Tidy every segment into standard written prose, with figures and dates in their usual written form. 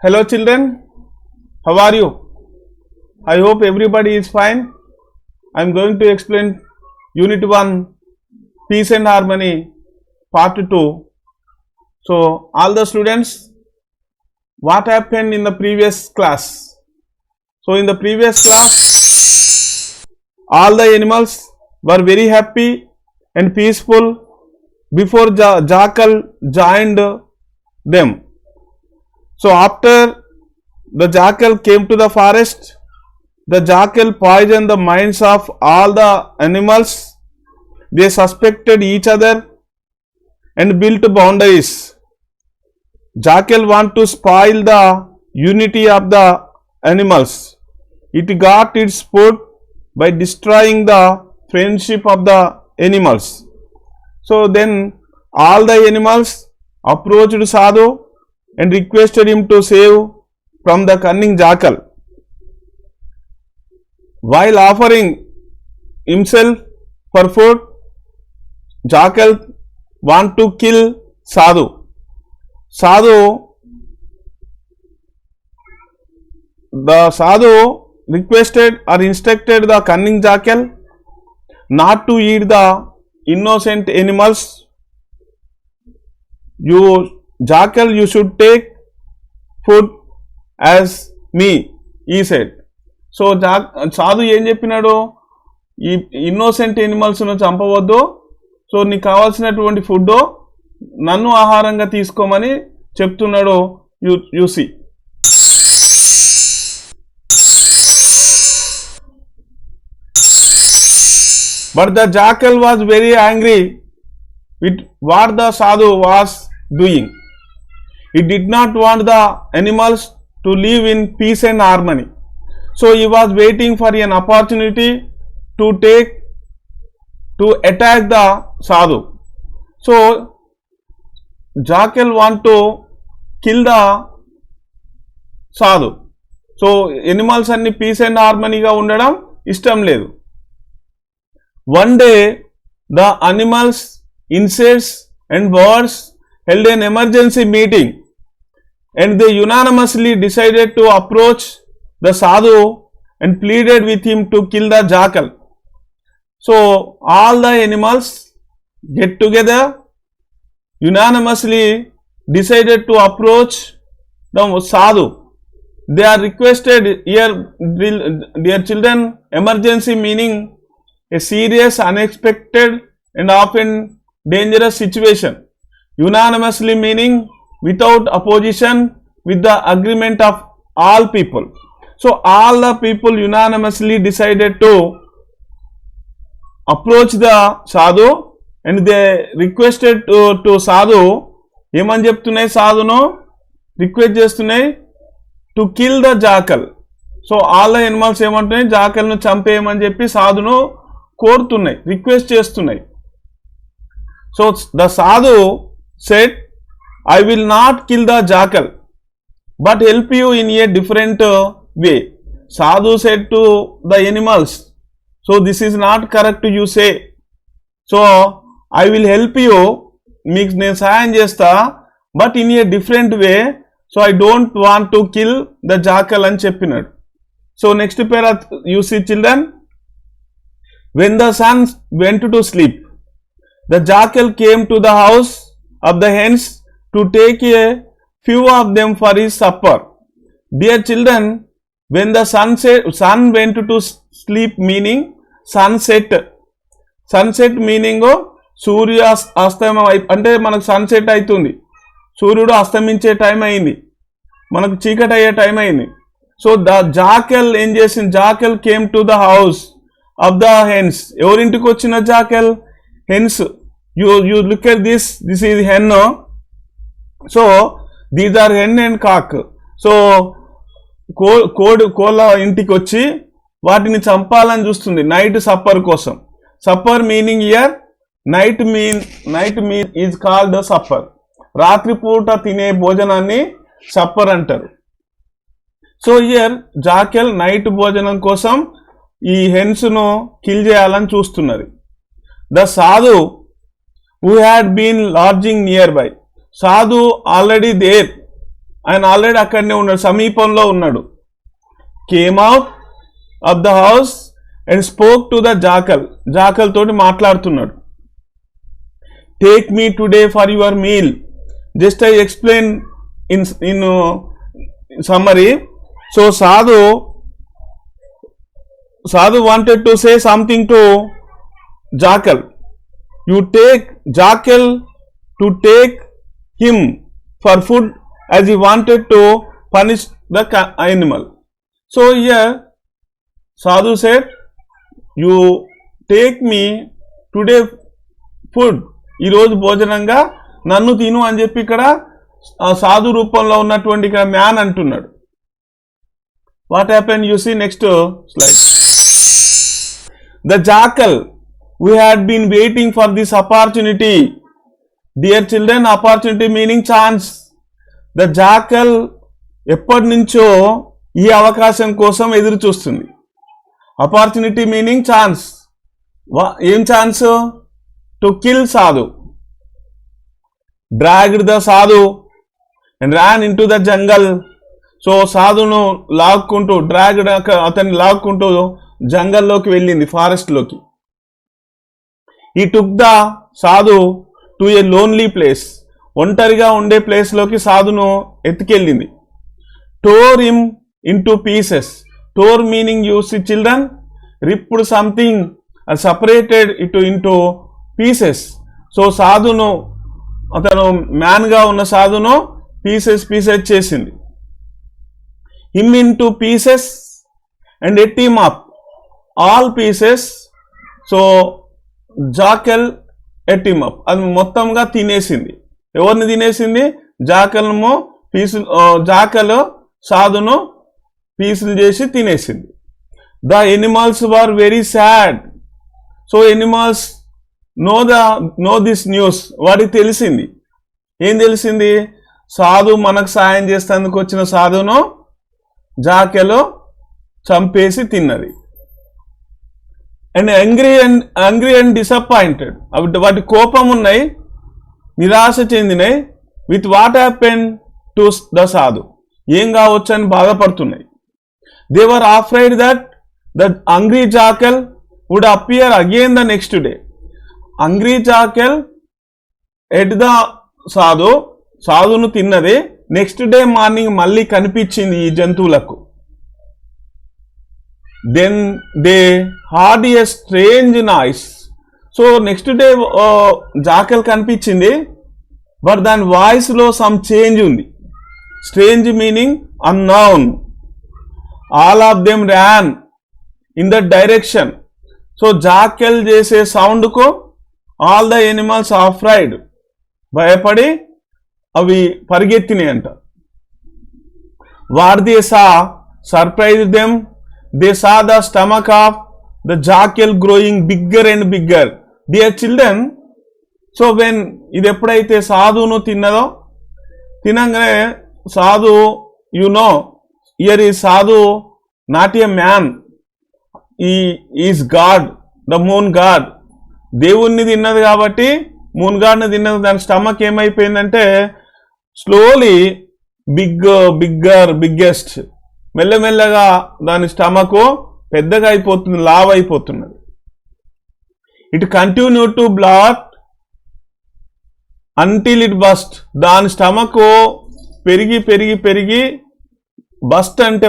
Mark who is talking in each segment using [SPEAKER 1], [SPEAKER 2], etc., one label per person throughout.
[SPEAKER 1] Hello children, how are you? I hope everybody is fine. I am going to explain Unit 1 Peace and Harmony Part 2. So all the students, what happened in the previous class? So in the previous class, all the animals were very happy and peaceful before Jackal joined them. So after the jackal came to the forest, the jackal poisoned the minds of all the animals. They suspected each other and built boundaries. Jackal wanted to spoil the unity of the animals. It got its food by destroying the friendship of the animals. So then all the animals approached Sadhu and requested him to save from the cunning jackal. While offering himself for food, jackal wanted to kill Sadhu. The Sadhu requested or instructed the cunning jackal not to eat the innocent animals. Jackal, you should take food as me, he said. So Sadhu ఏం చెప్పినాడు, ఈ innocent ఎనిమల్స్ను చంపవద్దు, so నీకు కావాల్సినటువంటి food నన్ను ఆహారంగా తీసుకోమని చెప్తున్నాడు. You see. But the jackal was very angry with what the Sadhu was doing. He did not want the animals to live in peace and harmony. So he was waiting for an opportunity to attack the Sadhu. So jackal want to kill the Sadhu. So animals anni peace and harmony ga undadam ishtam ledu. One day the animals, insects and birds held an emergency meeting and they unanimously decided to approach the Sadhu and pleaded with him to kill the jackal. So all the animals get together, unanimously decided to approach the Sadhu. They are requested here, dear children, emergency meaning a serious, unexpected and often dangerous situation. Unanimously meaning without opposition, with the agreement of all people. So all the people unanimously decided to approach the Sadhu and they requested to Sadhu, ఏమని చెప్తున్నాయి సాధును request చేస్తున్నాయి to kill the jackal. So all the animals ఏమంటున్నాయి, జాకల్ను చంపేయమని చెప్పి సాధును కోరుతున్నాయి, రిక్వెస్ట్ చేస్తున్నాయి. So the sadhu said, I will not kill the jackal but help you in a different way. Sadhu said to the animals, so this is not correct you say, so I will help you, means నేను సహాయం చేస్తా, but in a different way, so I don't want to kill the jackal అని చెప్పినాడు. So next para you see children, when the sun went to sleep, the jackal came to the house of the hens to take a few of them for his supper. Dear children, when the sun went to sleep meaning sunset. Sunset meaning సూర్య అస్తమయం అంటే మనకు sunset అవుతుంది, సూర్యుడు అస్తమించే time అయింది, మనకు చీకటి అయ్యే time అయింది. So the jackal ఏం చేసింది, jackal came to the house of the hens. ఎవరింటికి వచ్చిన jackal, hens. You look at this is hen. So these are hen and cock. So కోళ్ళ ఇంటికి వచ్చి వాటిని చంపాలని చూస్తుంది నైట్ సప్పర్ కోసం. Supper meaning ear night mean is called supper. రాత్రిపూట తినే భోజనాన్ని సప్పర్ అంటారు. సో ఇయర్ జాకెల్ నైట్ భోజనం కోసం ఈ హెన్స్ను కిల్ చేయాలని చూస్తున్నది. ద సాధు who had been lodging nearby. Sadhu already there ఆయన ఆల్రెడీ అక్కడనే ఉన్నాడు, సమీపంలో ఉన్నాడు. Came out of the house and spoke to the jackal, jackal తోటి మాట్లాడుతున్నాడు. Take me today for your meal. Just I explain in summary. So Sadhu wanted to say something to Jackal. You take Jackal to take him for food as he wanted to punish the animal. So here Sadhu said, you take me today food, ఈ రోజు భోజనంగా నన్ను తిను అని చెప్పి ఇక్కడ సాధు రూపంలో ఉన్నటువంటి ఇక్కడ మ్యాన్ అంటున్నాడు. What happen you see next slide. The jackal, we had been waiting for this opportunity. Dear children, opportunity meaning chance. The jackal ఎప్పటి నుంచో ఈ అవకాశం కోసం ఎదురు చూస్తుంది. Opportunity meaning chance. ఏం chance? To kill sadhu. dragged the sadhu and ran into the jungle. So సాధును లాక్కుంటూ, డ్రాగ్డ్ అతన్ని లాక్కుంటూ జంగల్లోకి వెళ్ళింది, ఫారెస్ట్లోకి. He took the sadhu to a lonely place, ఒంటరిగా ఉండే ప్లేస్లోకి సాధును ఎత్తుకెళ్ళింది. Tore him into pieces. Tore meaning you see children, ripped something, separated it into pieces. So సాధును, అతను మ్యాన్గా ఉన్న సాధును పీసెస్ చేసింది. Him into pieces and ate him up all pieces. So jackal ate him up, అది మొత్తంగా తినేసింది. ఎవరిని తినేసింది? జాకల్ను జాకల్ సాధును పీసులు చేసి తినేసింది. The animals were very sad. So animals know this news. వాడికి తెలిసింది. ఏం తెలిసింది? సాధు మనకు సాయం చేసేందుకు వచ్చిన సాధును జాకెలో చంపేసి తిన్నది. అండ్ యాంగ్రీ అండ్ డిసప్పాయింటెడ్, వాటి కోపం ఉన్నాయి, నిరాశ చెందినాయి. With what happen to the sadhu, ఏం కావచ్చు అని బాధపడుతున్నాయి. They were afraid that the hungry jackal would appear again the next day. Hungry jackal ate the sadhu, సాధును తిన్నది. నెక్స్ట్ డే మార్నింగ్ మళ్ళీ కనిపించింది ఈ జంతువులకు. Then they heard a strange noise. So next day jackal కనిపించింది, బట్ దాని వాయిస్లో some change ఉంది. Strange meaning unknown. All of them ran in that direction. So jackal చేసే సౌండ్కు ఆల్ ద ఎనిమల్స్ అఫ్రైడ్, భయపడి అవి పరిగెత్తినాయి అంట. What they saw surprise them. They saw the stomach of the jackal growing bigger and bigger. Dear children, so when ఇది ఎప్పుడైతే సాధును తిన్నదో, తినంగానే సాధు, you know here ఈ సాధు not a man, is God, the moon God. దేవుణ్ణి తిన్నది కాబట్టి, moon గాడ్ని తిన్నది. దాని స్టమక్ ఏమైపోయిందంటే స్లోలీ బిగ్గెస్ట్, మెల్లమెల్లగా దాని స్టమక్ పెద్దగా అయిపోతుంది, లావ్ అయిపోతున్నది. It continue to bloat until it burst. దాని స్టమక్ పెరిగి పెరిగి పెరిగి బస్ట్ అంటే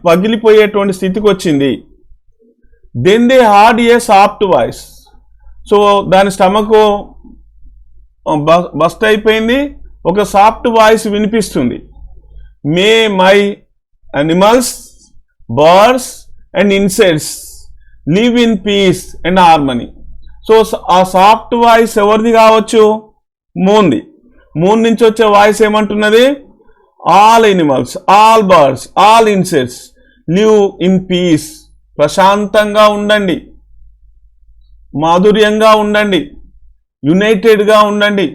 [SPEAKER 1] పగిలిపోయేటువంటి స్థితికి వచ్చింది. Then they heard a soft voice. So దాని స్టమక్ బస్ట్ అయిపోయింది, ఒక సాఫ్ట్ వాయిస్ వినిపిస్తుంది. May my animals, birds and insects live in peace and harmony. So ఆ సాఫ్ట్ వాయిస్ ఎవరిది కావచ్చు? మూన్ది. మూన్ నుంచి వచ్చే వాయిస్ ఏమంటున్నది? All animals, all birds, all insects live in peace. ప్రశాంతంగా ఉండండి, మాధుర్యంగా ఉండండి, యునైటెడ్గా ఉండండి,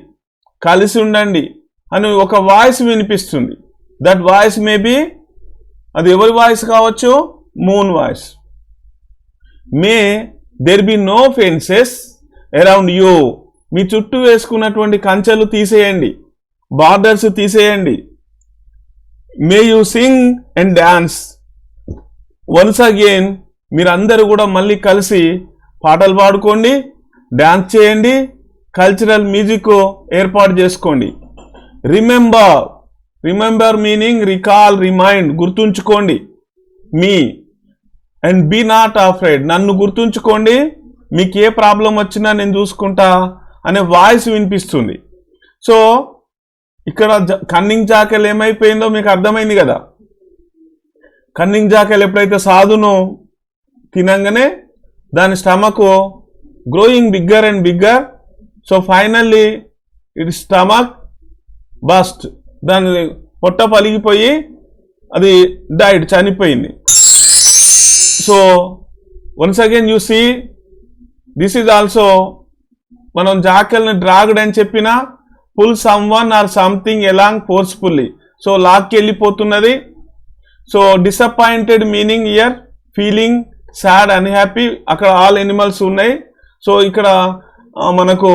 [SPEAKER 1] కలిసి ఉండండి అని ఒక వాయిస్ వినిపిస్తుంది. దట్ వాయిస్ మేబీ, అది ఎవరి వాయిస్ కావచ్చు? Moon voice. May there be no fences around you. మీ మీ చుట్టూ వేసుకున్నటువంటి కంచెలు తీసేయండి, బార్డర్స్ తీసేయండి. May there be no fences around you. మీ చుట్టూ వేసుకున్నటువంటి కంచెలు తీసేయండి. బార్డర్స్ తీసేయండి. మీ చుట్టూ వేసుకున్నటువంటి కంచెలు తీసేయండి. మీ చుట్టూ వేసుకున్నటువంటి కంచెలు తీసేయండి. మీ చుట్టూ వేసుకున్నటువంటి కంచెలు తీసేయండి. May you sing and dance. Once again మీరందరూ కూడా మళ్ళీ కలిసి పాటలు పాడుకోండి, డాన్స్ చేయండి, కల్చరల్ మ్యూజిక్ ఏర్పాటు చేసుకోండి. రిమెంబర్ మీనింగ్ రికాల్, రిమైండ్, గుర్తుంచుకోండి. Me and be not afraid, నన్ను గుర్తుంచుకోండి, మీకు ఏ ప్రాబ్లం వచ్చినా నేను చూసుకుంటా అనే వాయిస్ వినిపిస్తుంది. సో ఇక్కడ కన్నింగ్ జాకెల్ ఏమైపోయిందో మీకు అర్థమైంది కదా. కన్నింగ్ జాకెల్ ఎప్పుడైతే సాధును తినంగానే దాని stomach growing bigger and bigger. So finally it stomach burst, దాని పొట్ట పలిగిపోయి అది డైడ్, చనిపోయింది. So once again you see this is also, మనం జాకెల్ని డ్రాగ్డ్ అని చెప్పిన pull someone or something along forcefully. So లాక్కి వెళ్ళిపోతున్నది. So disappointed meaning are feeling sad, unhappy, అక్కడ ఆల్ ఎనిమల్స్ ఉన్నాయి. సో ఇక్కడ మనకు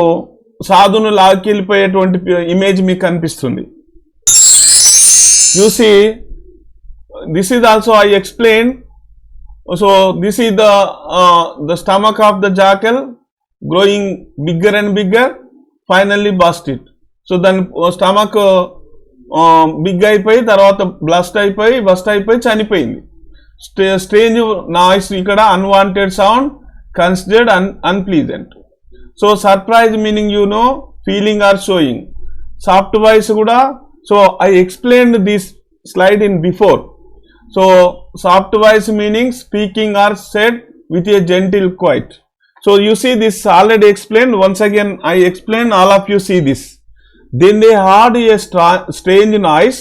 [SPEAKER 1] సాధును లాక్కి వెళ్ళిపోయేటువంటి ఇమేజ్ మీకు కనిపిస్తుంది. You see this is also I explain. So this is the stomach of the jackal growing bigger and bigger, finally burst it. So దాని స్టమక్ బిగ్ అయిపోయి తర్వాత బస్ట్ అయిపోయి చనిపోయింది. స్ట్రేంజ్ నాయిస్, ఇక్కడ unwanted sound, considered unpleasant. So surprise meaning you know, feeling or showing. Soft voice కూడా, so I explained this slide in before. So soft voice meaning speaking or said with a gentle quiet. So you see this already explained. Once again I explain, all of you see this. Then they heard a strange noise.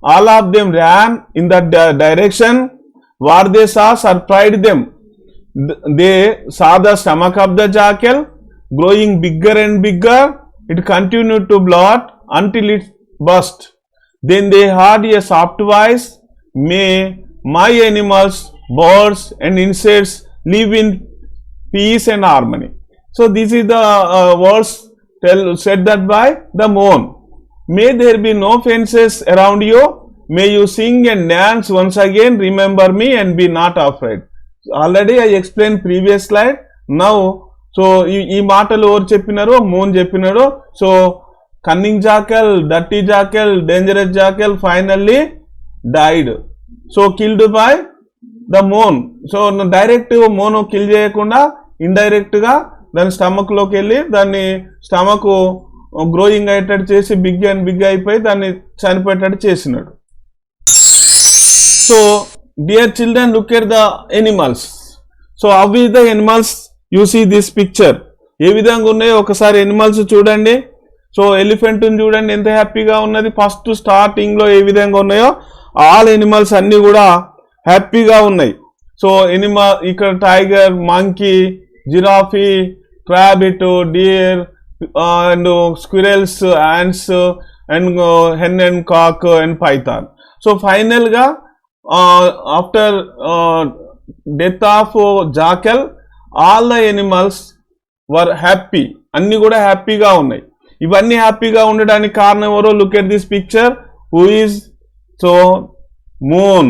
[SPEAKER 1] All of them ran in that direction. What they saw surprised them. They saw the stomach of the jackal growing bigger and bigger. It continued to bloat until it burst. Then they heard a soft voice. May my animals, birds and insects live in peace and harmony. So this is the words said that by the moon. May there be no fences around you. May you sing and dance once again. Remember me and be not afraid. Already I explained previous slide. Now, so ఈ మాటలు ఎవరు చెప్పినారో, moon చెప్పినారో. So cunning jackal, dirty jackal, dangerous jackal finally died. So killed by the moon. So direct moon kill చేయకుండా indirect గా దాని stomach లోకి వెళ్ళి దాన్ని స్టమక్ గ్రోయింగ్ అయ్యేటట్టు చేసి బిగ్ అండ్ బిగ్ అయిపోయి దాన్ని చనిపోయేటట్టు చేసినాడు. So dear children, look at the animals. So how is the animals? You see this picture. ఏ విధంగా ఉన్నాయో ఒకసారి ఎనిమల్స్ చూడండి. సో ఎలిఫెంట్ చూడండి ఎంత హ్యాపీగా ఉన్నది. ఫస్ట్ స్టార్టింగ్ లో ఏ విధంగా ఉన్నాయో ఆల్ ఎనిమల్స్ అన్ని కూడా హ్యాపీగా ఉన్నాయి. సో ఇక్కడ tiger, monkey, giraffe, rabbit, deer and squirrels, ants and hen and cock and python. So final గా after death of jackal all the animals were happy. అన్ని కూడా హ్యాపీగా ఉన్నాయి. ఇవన్నీ హ్యాపీగా ఉండడానికి కారణం ఎవరో? Look at this picture. Who is? So moon,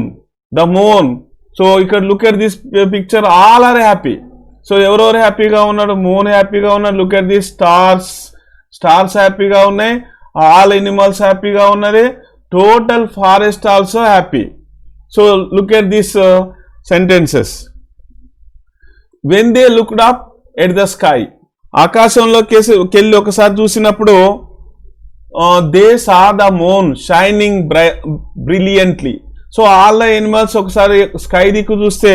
[SPEAKER 1] the moon. So ఇక్కడ look at this picture, all are happy. So ఎవరెవరు హ్యాపీగా ఉన్నాడు? మూన్ హ్యాపీగా ఉన్నాడు. Look at this stars, stars హ్యాపీగా ఉన్నాయి. ఆల్ ఎనిమల్స్ హ్యాపీగా ఉన్నది. Total forest also happy. So look at this sentences. When they looked up at the sky, ఆకాశంలోకి వెళ్ళి ఒకసారి చూసినప్పుడు they saw the moon shining brilliantly. So all the animals ఒకసారి sky దిక్కు చూస్తే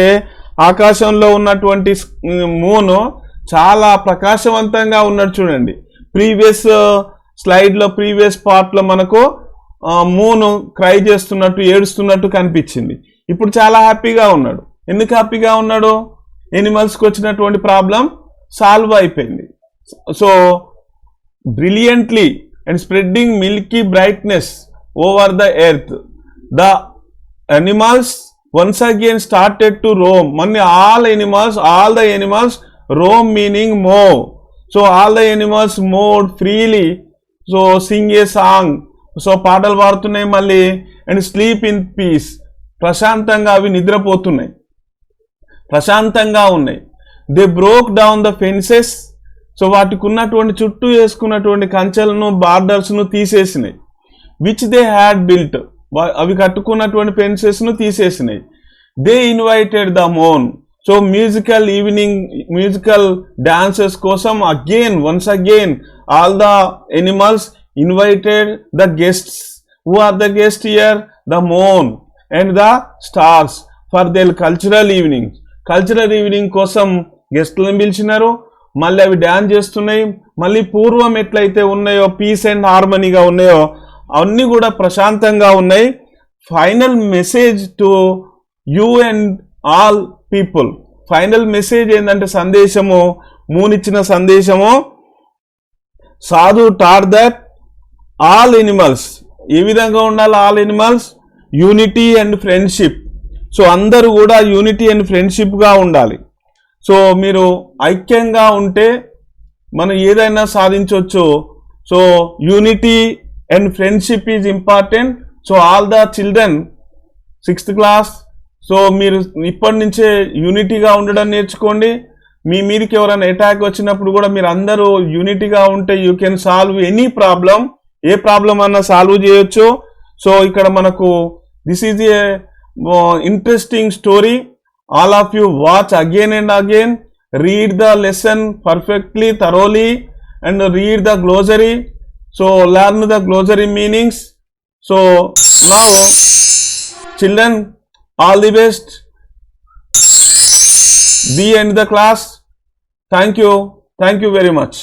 [SPEAKER 1] ఆకాశంలో ఉన్నటువంటి మూన్ చాలా ప్రకాశవంతంగా ఉన్నట్టు చూడండి. ప్రీవియస్ స్లైడ్లో, ప్రీవియస్ పార్ట్లో మనకు మూన్ క్రై చేస్తున్నట్టు, ఏడుస్తున్నట్టు కనిపించింది. ఇప్పుడు చాలా హ్యాపీగా ఉన్నాడు. ఎందుకు హ్యాపీగా ఉన్నాడు? ఎనిమల్స్కి వచ్చినటువంటి ప్రాబ్లం సాల్వ్ అయిపోయింది. So brilliantly and spreading Milky brightness over the earth, the animals once again started to roam. Many all the animals roam meaning move. So all the animals moved freely. So sing a song. So పాటలు పాడుతున్నాయి, మళ్ళీ and sleep in peace. ప్రశాంతంగా అవి నిద్రపోతున్నాయి, ప్రశాంతంగా ఉన్నాయి. They broke down the fences. So వాటికి ఉన్నటువంటి చుట్టూ వేసుకున్నటువంటి కంచెలను బార్డర్స్ను తీసేసినాయి. Which they had built. అవి కట్టుకున్నటువంటి ఫెన్సెస్ను తీసేసినాయి. They invited the moon. So musical dances కోసం once again all the animals invited the guests. Who are the guest here? The moon and the stars for their cultural evening. Cultural evening కోసం గెస్ట్లను పిలిచినారు. మళ్ళీ అవి dance చేస్తున్నాయి. మళ్ళీ పూర్వం ఎట్లయితే ఉన్నాయో పీస్ అండ్ హార్మనీగా ఉన్నాయో అవన్నీ కూడా ప్రశాంతంగా ఉన్నాయి. Final message to you and all people. Final message ఏంటంటే సందేశము, మూనిచ్చిన సందేశము, సాధు టార్ దట్ ఆల్ ఎనిమల్స్. ఏ విధంగా ఉండాలి? All animals unity and friendship. So అందరూ కూడా యూనిటీ అండ్ ఫ్రెండ్షిప్గా ఉండాలి. సో మీరు ఐక్యంగా ఉంటే మనం ఏదైనా సాధించవచ్చు. So unity and friendship is important. So all the children 6th class, so మీరు ఇప్పటి నుంచే యూనిటీగా ఉండడం నేర్చుకోండి. మీ మీదకి ఎవరైనా అటాక్ వచ్చినప్పుడు కూడా మీరు అందరూ యూనిటీగా ఉంటే you can solve any problem. A problem అన్నా సాల్వ్ చేయొచ్చు. సో ఇక్కడ మనకు this is a interesting story. All of you watch again and again, read the lesson perfectly, thoroughly, and read the glossary. So learn the glossary meanings. So now, children, all the best. Be end the class. Thank you very much.